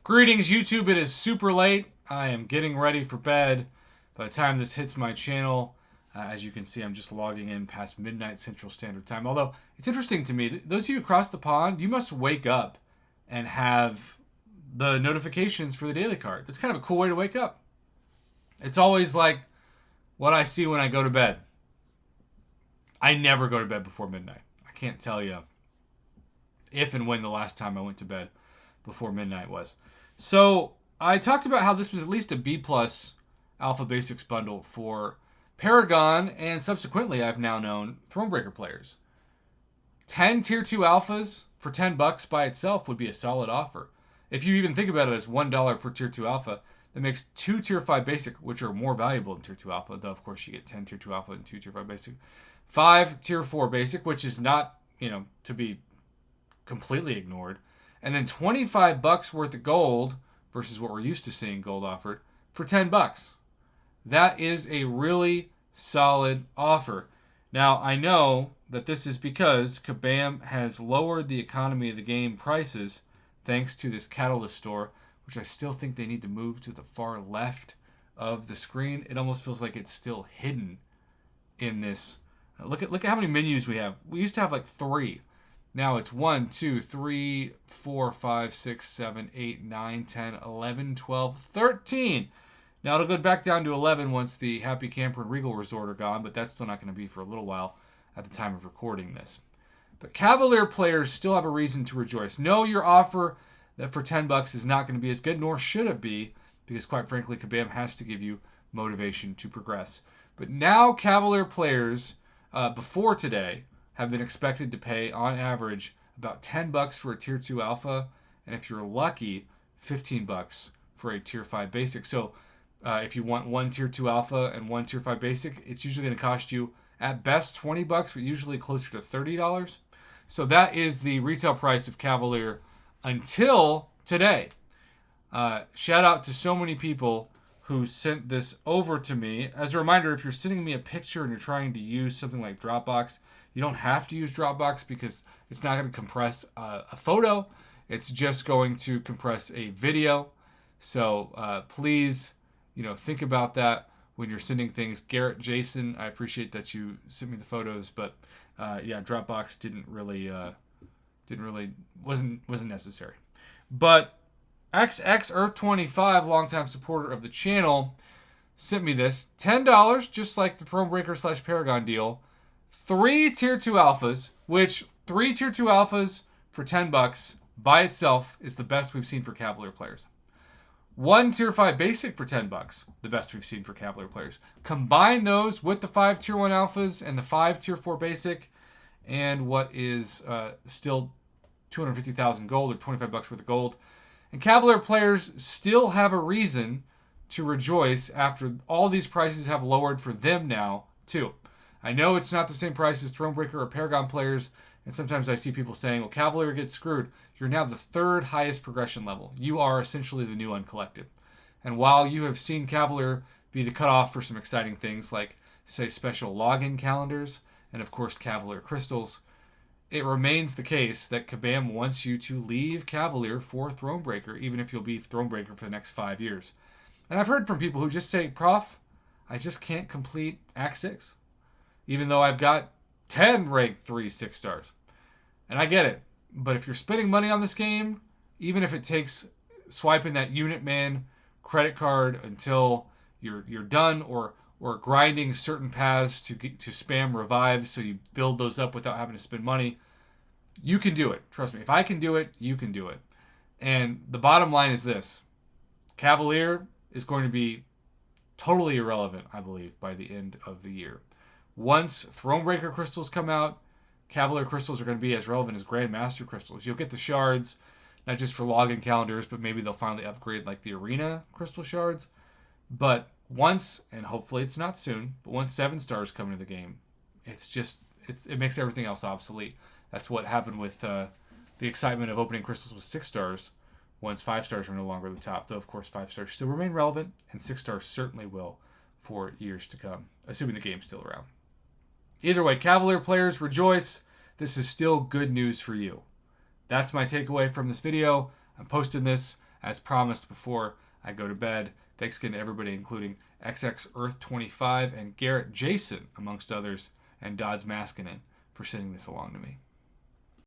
Greetings, YouTube. It is super late. I am getting ready for bed. By the time this hits my channel, as you can see, I'm just logging in past midnight Central Standard Time. Although, it's interesting to me, those of you across the pond, you must wake up and have the notifications for the daily card. That's kind of a cool way to wake up. It's always like what I see when I go to bed. I never go to bed before midnight. I can't tell you if and when the last time I went to bed before midnight was. So I talked about how this was at least a B plus Alpha Basics bundle for Paragon, and subsequently I've now known Thronebreaker players. 10 Tier 2 Alphas for $10 by itself would be a solid offer. If you even think about it as $1 per Tier 2 Alpha, that makes 2 Tier 5 Basic, which are more valuable than Tier 2 Alpha, though of course you get 10 Tier 2 Alpha and 2 Tier 5 Basic. 5 Tier 4 Basic, which is not, to be completely ignored. And then $25 worth of gold versus what we're used to seeing gold offered for $10. That is a really solid offer. Now, I know that this is because Kabam has lowered the economy of the game prices thanks to this Catalyst store, which I still think they need to move to the far left of the screen. It almost feels like it's still hidden in this. Look at how many menus we have. We used to have like 3. Now it's 1, 2, 3, 4, 5, 6, 7, 8, 9, 10, 11, 12, 13. Now it'll go back down to 11 once the Happy Camper and Regal Resort are gone, but that's still not going to be for a little while at the time of recording this. But Cavalier players still have a reason to rejoice. Know your offer that for $10 is not going to be as good, nor should it be, because quite frankly, Kabam has to give you motivation to progress. But now Cavalier players, before today, have been expected to pay, on average, about $10 for a Tier 2 Alpha, and if you're lucky, $15 for a Tier 5 Basic. So if you want one Tier 2 Alpha and one Tier 5 Basic, it's usually going to cost you, at best, $20, but usually closer to $30. So that is the retail price of Cavalier until today. Shout out to so many people who sent this over to me. As a reminder, if you're sending me a picture and you're trying to use something like Dropbox, you don't have to use Dropbox because it's not going to compress a photo. It's just going to compress a video. So please, think about that when you're sending things. Garrett, Jason, I appreciate that you sent me the photos, but Dropbox wasn't necessary. But XX Earth 25, longtime supporter of the channel, sent me this $10, just like the Thronebreaker / Paragon deal. 3 Tier 2 Alphas, which 3 Tier 2 Alphas for $10 by itself is the best we've seen for Cavalier players. 1 Tier 5 Basic for $10, the best we've seen for Cavalier players. Combine those with the 5 Tier 1 Alphas and the 5 Tier 4 Basic, and what is still 250,000 gold or $25 worth of gold. And Cavalier players still have a reason to rejoice after all these prices have lowered for them now, too. I know it's not the same price as Thronebreaker or Paragon players, and sometimes I see people saying, well, Cavalier gets screwed. You're now the 3rd highest progression level. You are essentially the new Uncollected. And while you have seen Cavalier be the cutoff for some exciting things like, say, special login calendars, and of course Cavalier crystals, it remains the case that Kabam wants you to leave Cavalier for Thronebreaker, even if you'll be Thronebreaker for the next 5 years. And I've heard from people who just say, Prof, I just can't complete Act 6. Even though I've got 10 rank 3 6 stars. And I get it. But if you're spending money on this game, even if it takes swiping that Unit Man credit card until you're done, or grinding certain paths to spam revives so you build those up without having to spend money, you can do it. Trust me. If I can do it, you can do it. And the bottom line is this. Cavalier is going to be totally irrelevant, I believe, by the end of the year. Once Thronebreaker crystals come out, Cavalier crystals are going to be as relevant as Grandmaster crystals. You'll get the shards, not just for login calendars, but maybe they'll finally upgrade like the Arena crystal shards. But once, and hopefully it's not soon, but once 7 stars come into the game, it makes everything else obsolete. That's what happened with the excitement of opening crystals with 6 stars once 5 stars are no longer the top. Though, of course, 5 stars still remain relevant, and 6 stars certainly will for years to come, assuming the game's still around. Either way, Cavalier players, rejoice. This is still good news for you. That's my takeaway from this video. I'm posting this as promised before I go to bed. Thanks again to everybody, including XX Earth 25 and Garrett Jason, amongst others, and Dodds Maskinen for sending this along to me.